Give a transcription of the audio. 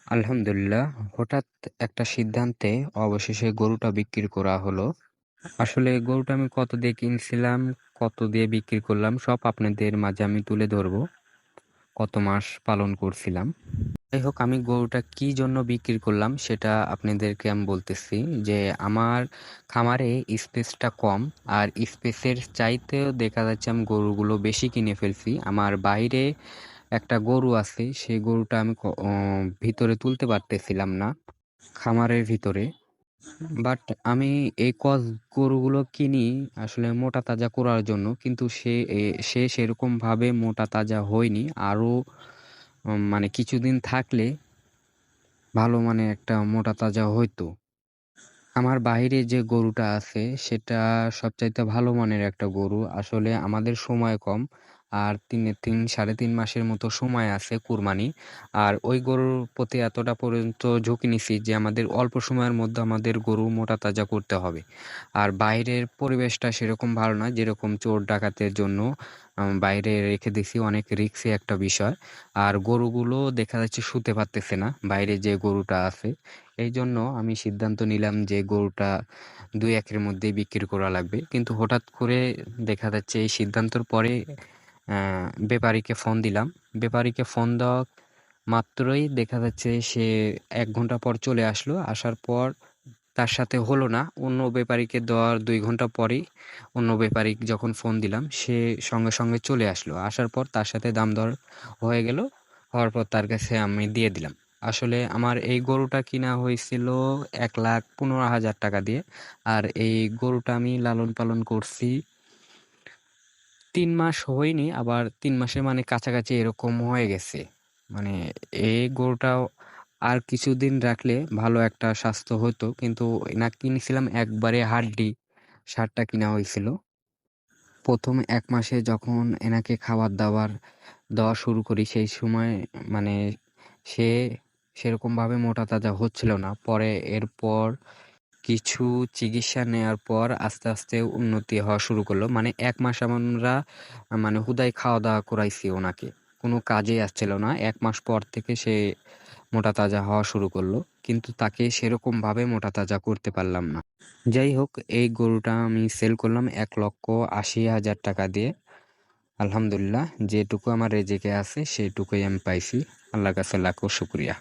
আলহামদুলিল্লাহ। হঠাৎ একটা সিদ্ধান্তে অবশেষে গরুটা বিক্রি করা হলো। আসলে গরুটা আমি কত দিয়ে কিনছিলাম, কত দিয়ে বিক্রি করলাম সব আপনাদের মাঝে আমি তুলে ধরবো। কত মাস পালন করছিলাম। যাই হোক, আমি গরুটা কি জন্য বিক্রি করলাম সেটা আপনাদেরকে আমি বলতেছি যে আমার খামারে স্পেসটা কম, আর স্পেসের চাইতেও দেখা যাচ্ছে আমি গরুগুলো বেশি কিনে ফেলছি। আমার বাইরে একটা গরু আছে, সেই গরুটা আমি ভিতরে তুলতে পারতেছিলাম না খামারের ভিতরে। বাট আমি এই গরুগুলো কিনি আসলে মোটা তাজা করার জন্য, কিন্তু সে সেরকম ভাবে মোটা তাজা হয়নি। আরো মানে কিছুদিন থাকলে ভালো মানে একটা মোটা তাজা হইতো। আমার বাইরে যে গরুটা আছে সেটা সবচাইতে ভালো মানের একটা গরু। আসলে আমাদের সময় কম, আর 3.5 মাসের মতো সময় আছে কুরবানি। আর ওই গরুর প্রতি এতটা পর্যন্ত ঝুঁকি নিছি যে আমাদের অল্প সময়ের মধ্যে আমাদের গরু মোটা তাজা করতে হবে। আর বাইরের পরিবেশটা সেরকম ভালো না, যেরকম চোর ডাকাতের জন্য বাইরে রেখে দিছি, অনেক রিস্কি একটা বিষয়। আর গরুগুলো দেখা যাচ্ছে শুতে পারতেছে না বাইরে যে গরুটা আছে। এই জন্য আমি সিদ্ধান্ত নিলাম যে গরুটা 2-1 মধ্যেই বিক্রি করা লাগবে। কিন্তু হঠাৎ করে দেখা যাচ্ছে এই সিদ্ধান্তর পরে ব্যাপারীকে ফোন দিলাম। ব্যাপারীকে ফোন দেওয়া মাত্রই দেখা যাচ্ছে সে 1 ঘন্টা পর চলে আসলো। আসার পর তার সাথে হলো না, অন্য ব্যাপারীকে দেওয়ার 2 ঘন্টা পরেই অন্য ব্যাপারী যখন ফোন দিলাম সে সঙ্গে সঙ্গে চলে আসলো। আসার পর তার সাথে দাম দর হয়ে গেল। হওয়ার পর তার কাছে আমি দিয়ে দিলাম। আসলে আমার এই গরুটা কিনা হয়েছিল 1,15,000 টাকা দিয়ে। আর এই গরুটা আমি লালন পালন করছি 3 মাস হয়নি, আবার 3 মাসের মানে কাছাকাছি এরকম হয়ে গেছে। মানে এই গরুটা আর কিছুদিন রাখলে ভালো একটা স্বাস্থ্য হতো, কিন্তু না কিনেছিলাম একবারে হাড্ডি সারটা কিনা হয়েছিল। প্রথম 1 মাসে যখন এনাকে খাবার দাবার দেওয়া শুরু করি সেই সময় মানে সে সেরকমভাবে মোটা তাজা হচ্ছিল না। পরে এরপর কিছু চিকিৎসা নেয়ার পর আস্তে আস্তে উন্নতি হওয়া শুরু করলো। মানে 1 মাস আমরা মানে হুদাই খাওয়া দাওয়া করাইছি ওনাকে, কোনো কাজেই আসছিল না। 1 মাস পর থেকে সে মোটা তাজা হওয়া শুরু করলো, কিন্তু তাকে সেরকম ভাবে মোটা তাজা করতে পারলাম না। যাই হোক, এই গরুটা আমি সেল করলাম 1,80,000 টাকা দিয়ে। আলহামদুলিল্লাহ, যেটুকু আমার রেজেকে আছে সেটুকুই আমি পাইছি। আল্লাহর কাছে লাখো শুকরিয়া।